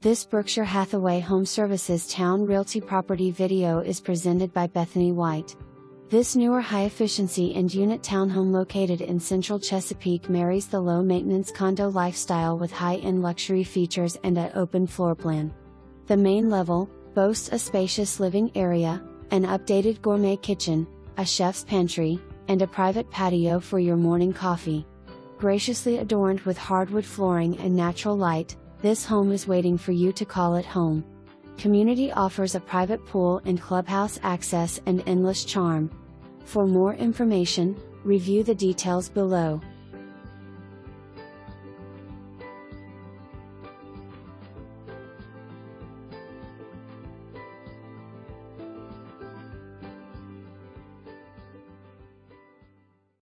This Berkshire Hathaway HomeServices Towne Realty property video is presented by Bethany White. This newer high-efficiency end-unit townhome located in central Chesapeake marries the low-maintenance condo lifestyle with high-end luxury features and an open floor plan. The main level boasts a spacious living area, an updated gourmet kitchen, a chef's pantry, and a private patio for your morning coffee. Graciously adorned with hardwood flooring and natural light, this home is waiting for you to call it home. Community offers a private pool and clubhouse access and endless charm. For more information, review the details below.